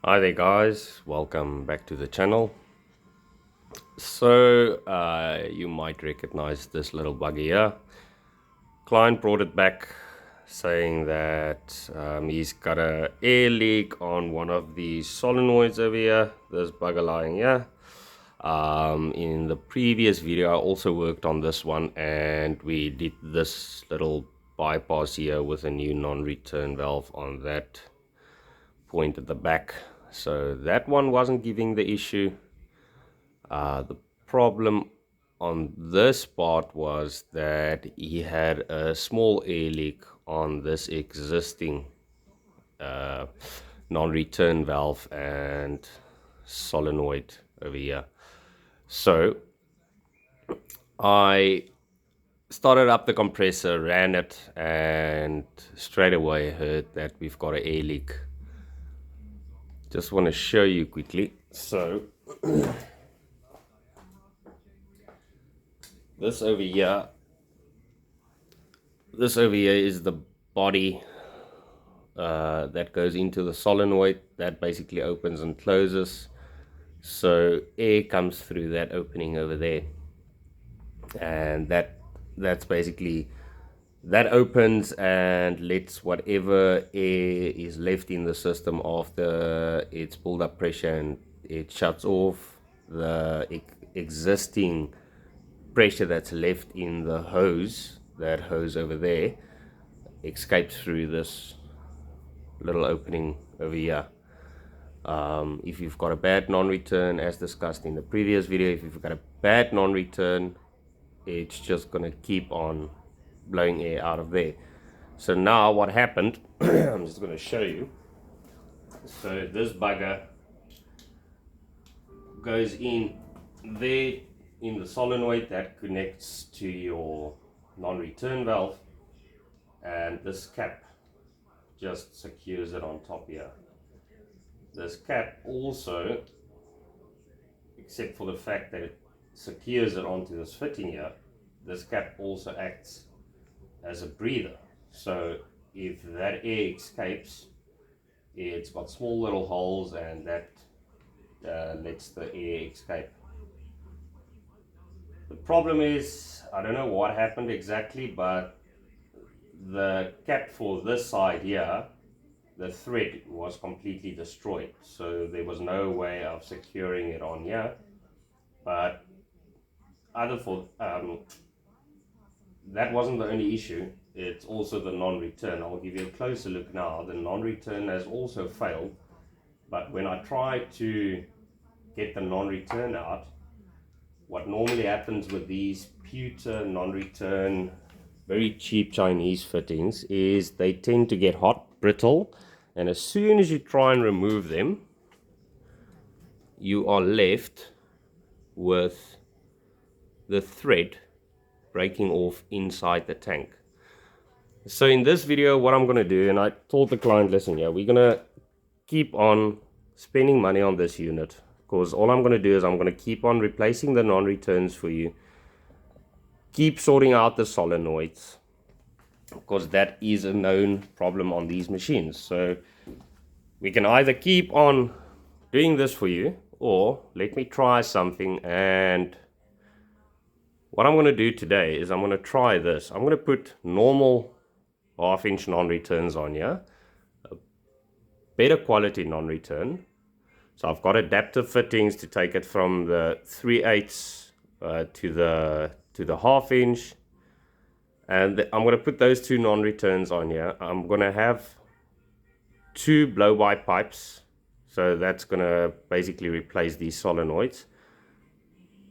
Hi there guys, welcome back to the channel. So you might recognize this little buggy here. Client brought it back saying that he's got a air leak on one of these solenoids over here, this bugger lying here. In the previous video I also worked on this one and we did this little bypass here with a new non-return valve on that point at the back. So that one wasn't giving the issue. The problem on this part was that he had a small air leak on this existing uh, non-return valve and solenoid over here. So I started up the compressor, ran it, and straight away heard that we've got an air leak. Just want to show you quickly. So this over here is the body that goes into the solenoid that basically opens and closes, so air comes through that opening over there, and that's basically that opens and lets whatever air is left in the system after it's pulled up pressure, and it shuts off the existing pressure that's left in the hose. That hose over there escapes through this little opening over here. If you've got a bad non-return, as discussed in the previous video, if you've got a bad non-return, it's just gonna keep on blowing air out of there. So now what happened, I'm just gonna show you. So this bugger goes in there in the solenoid that connects to your non-return valve, and this cap just secures it on top here. This cap also, except for the fact that it secures it onto this fitting here, this cap also acts as a breather. So if that air escapes, it's got small little holes, and that lets the air escape. The problem is, I don't know what happened exactly, but the cap for this side here, the thread was completely destroyed, so there was no way of securing it on here. But other for that wasn't the only issue, it's also the non-return. I'll give you a closer look now. The non-return has also failed, but when I try to get the non-return out, what normally happens with these pewter non-return, very cheap Chinese fittings, is they tend to get hot, brittle, and as soon as you try and remove them, you are left with the thread breaking off inside the tank. So in this video, what I'm going to do, and I told the client, listen, yeah, we're going to keep on spending money on this unit, because all I'm going to do is I'm going to keep on replacing the non-returns for you, keep sorting out the solenoids, because that is a known problem on these machines. So we can either keep on doing this for you, or let me try something. And what I'm going to do today is I'm going to try this. I'm going to put normal half-inch non-returns on here, a better quality non-return. So I've got adaptive fittings to take it from the 3/8 to the half-inch, and I'm going to put those two non-returns on here. I'm going to have two blow-by pipes, so that's going to basically replace these solenoids.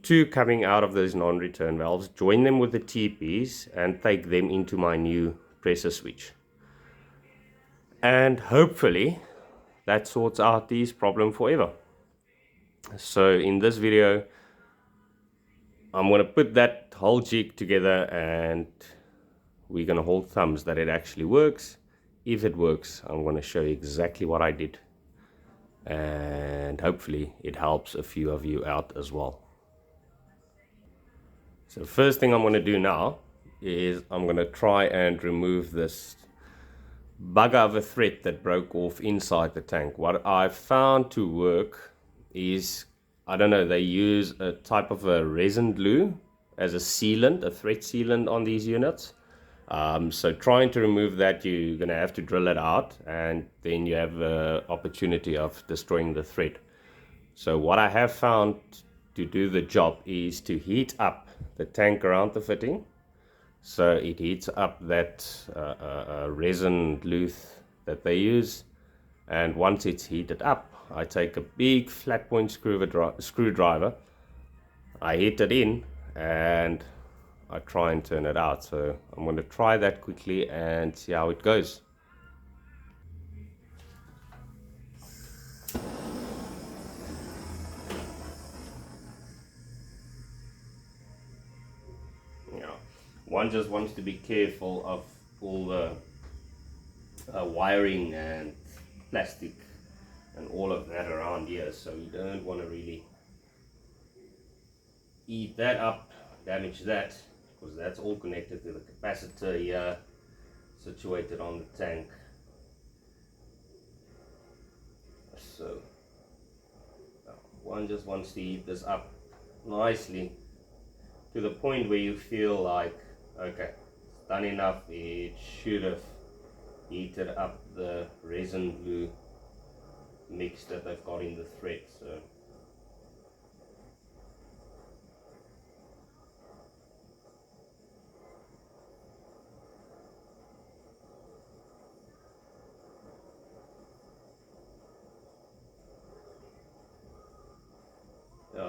Two coming out of those non-return valves, join them with the TPs and take them into my new pressure switch. And hopefully that sorts out this problem forever. So in this video, I'm going to put that whole jig together, and we're going to hold thumbs that it actually works. If it works, I'm going to show you exactly what I did, and hopefully it helps a few of you out as well. So first thing I'm going to do now is I'm going to try and remove this bugger of a thread that broke off inside the tank. What I've found to work is, I don't know, they use a type of a resin glue as a sealant, a thread sealant on these units. So trying to remove that, you're going to have to drill it out, and then you have the opportunity of destroying the thread. So what I have found to do the job is to heat up the tank around the fitting. So it heats up that resin glue that they use, and once it's heated up, I take a big flat point screwdriver, I hit it in, and I try and turn it out. So I'm going to try that quickly and see how it goes. Yeah, one just wants to be careful of all the wiring and plastic and all of that around here, so you don't want to really eat that up, damage that, because that's all connected to the capacitor here situated on the tank. So one just wants to heat this up nicely to the point where you feel like, okay, it's done enough. It should have heated up the resin glue mix that they've got in the thread. So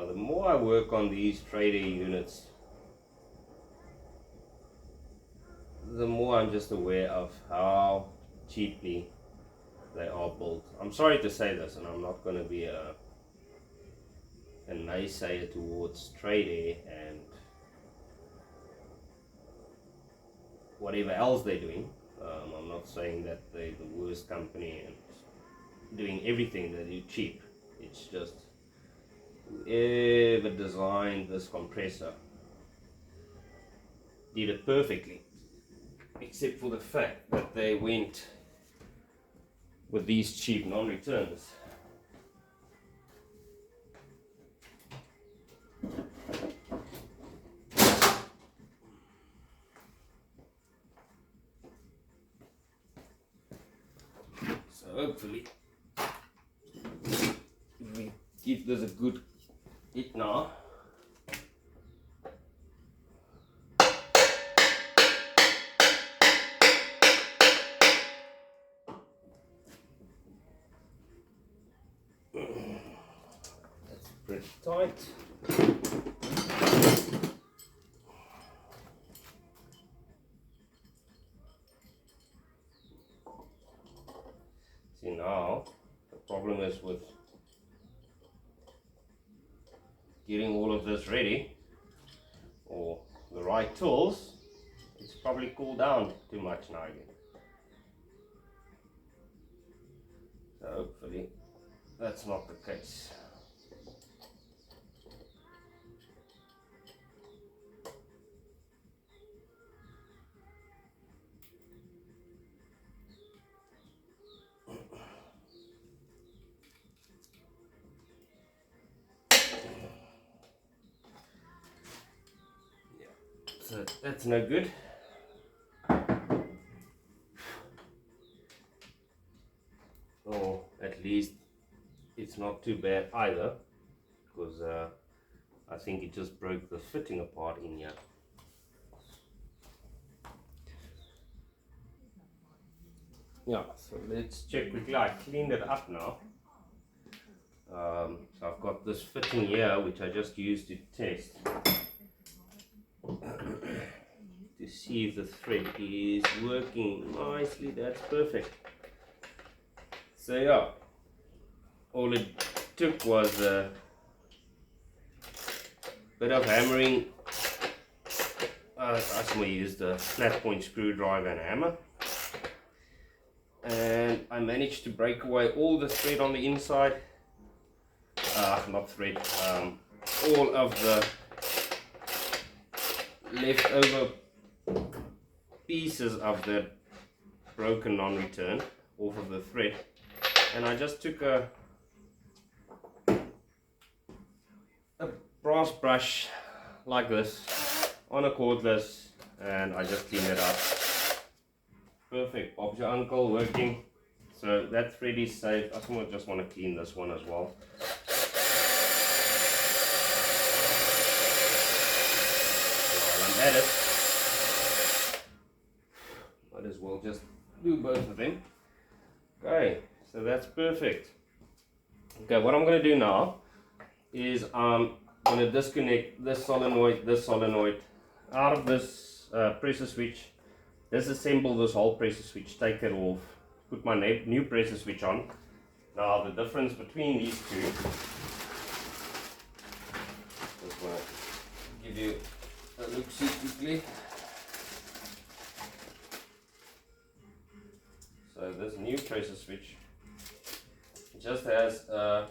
the more I work on these trade air units, the more I'm just aware of how cheaply they are built. I'm sorry to say this, and I'm not going to be a naysayer towards trade air and whatever else they're doing. I'm not saying that they're the worst company and doing everything they do cheap. It's just whoever designed this compressor did it perfectly, except for the fact that they went with these cheap non-returns. So hopefully we give this a good hit now. That's pretty tight. See, now the problem is with getting all of this ready, or the right tools, it's probably cooled down too much now again. So hopefully that's not the case. So that's no good. Or at least it's not too bad either, because I think it just broke the fitting apart in here. Yeah, so let's check quickly. I cleaned it up now. So I've got this fitting here, which I just used to test to see if the thread is working nicely. That's perfect. So yeah, all it took was a bit of hammering. I actually used a flat point screwdriver and a hammer, and I managed to break away all the thread on the inside. Not thread, all of the leftover pieces of the broken non-return off of the thread, and I just took a brass brush like this on a cordless, and I just cleaned it up. Perfect. Bob's your uncle working. So that thread is safe. I just want to clean this one as well. While I'm at it, might as well just do both of them. Okay, so that's perfect. Okay, what I'm going to do now is I'm going to disconnect this solenoid out of this pressure switch, disassemble this whole pressure switch, take it off, put my new pressure switch on. Now the difference between these two, just want to give you a look-see quickly. So this new pressure switch just has a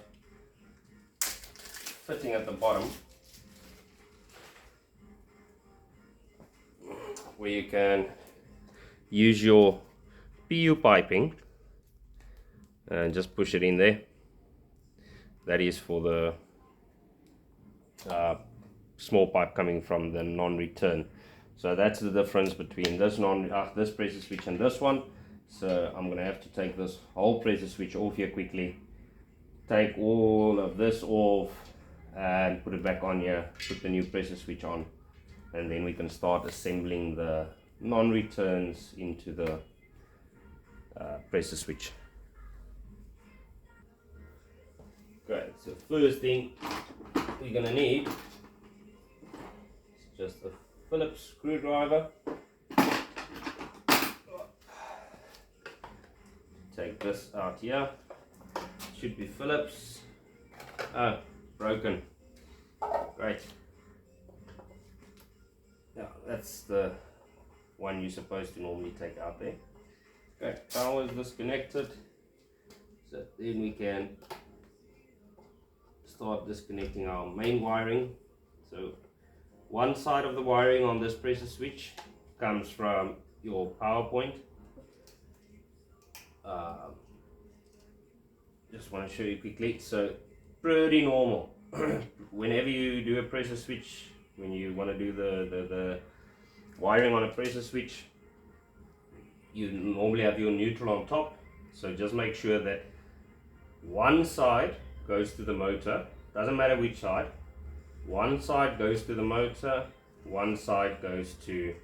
fitting at the bottom where you can use your PU piping and just push it in there. That is for the small pipe coming from the non-return. So that's the difference between this this pressure switch and this one. So I'm gonna have to take this whole pressure switch off here quickly, take all of this off and put it back on here, put the new pressure switch on, and then we can start assembling the non-returns into the pressure switch. Okay, so first thing we're gonna need is just a Phillips screwdriver. Take this out here. Should be Phillips. Oh, broken. Great. Yeah, that's the one you're supposed to normally take out there. Okay, power is disconnected. So then we can start disconnecting our main wiring. So one side of the wiring on this pressure switch comes from your power point. Just want to show you quickly. So pretty normal. Whenever you do a pressure switch, when you want to do the wiring on a pressure switch, you normally have your neutral on top. So just make sure that one side goes to the motor, doesn't matter which side. One side goes to the motor, one side goes to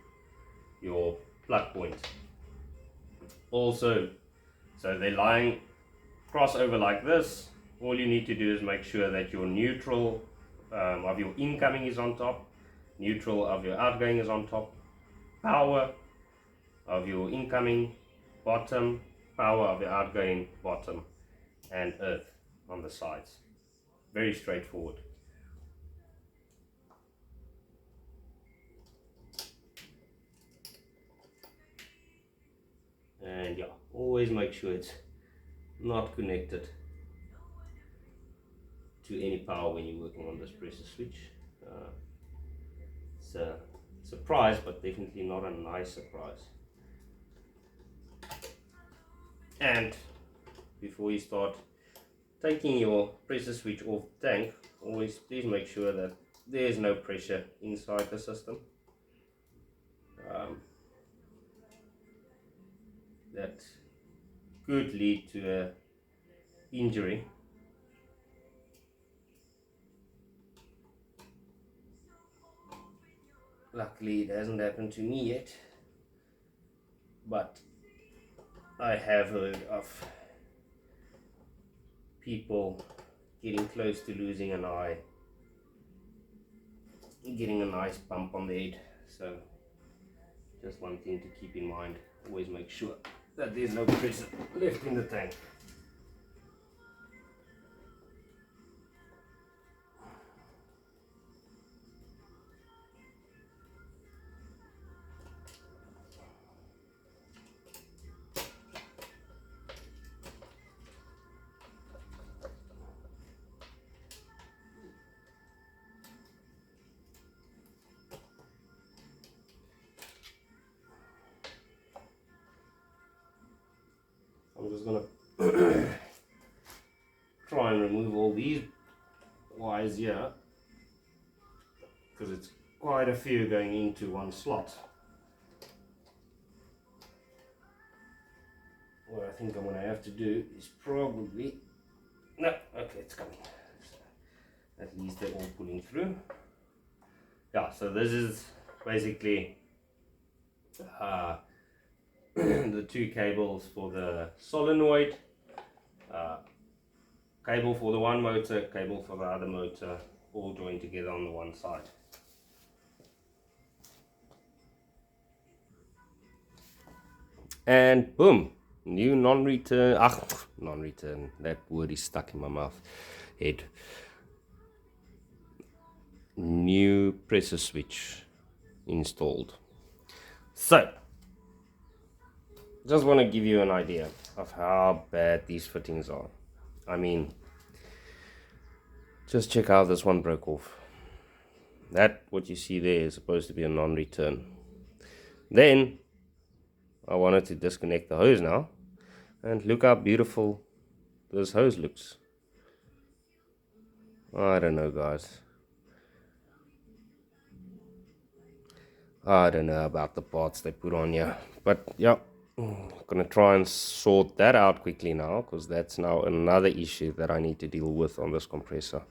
your plug point. Also, so they're lying crossover like this. All you need to do is make sure that your neutral of your incoming is on top, neutral of your outgoing is on top, power of your incoming bottom, power of your outgoing bottom, and earth on the sides. Very straightforward. And yeah, always make sure it's not connected to any power when you're working on this pressure switch. It's a surprise, but definitely not a nice surprise. And before you start taking your pressure switch off the tank, always please make sure that there's no pressure inside the system. That could lead to an injury. Luckily it hasn't happened to me yet, but I have heard of people getting close to losing an eye, getting a nice bump on the head. So just one thing to keep in mind, always make sure that there's no pressure left in the tank. just gonna try and remove all these wires here, because it's quite a few going into one slot. What I think I'm going to have to do is probably, no, okay, it's coming. At least they're all pulling through. Yeah, so this is basically the two cables for the solenoid, cable for the one motor, cable for the other motor, all joined together on the one side. And boom, new non-return, non-return, that word is stuck in my mouth, head. New pressure switch installed. So, just want to give you an idea of how bad these fittings are. I mean, just check out this one broke off. That, what you see there, is supposed to be a non-return. Then, I wanted to disconnect the hose now, and look how beautiful this hose looks. I don't know, guys. I don't know about the parts they put on here, but yeah, I'm gonna try and sort that out quickly now, because that's now another issue that I need to deal with on this compressor.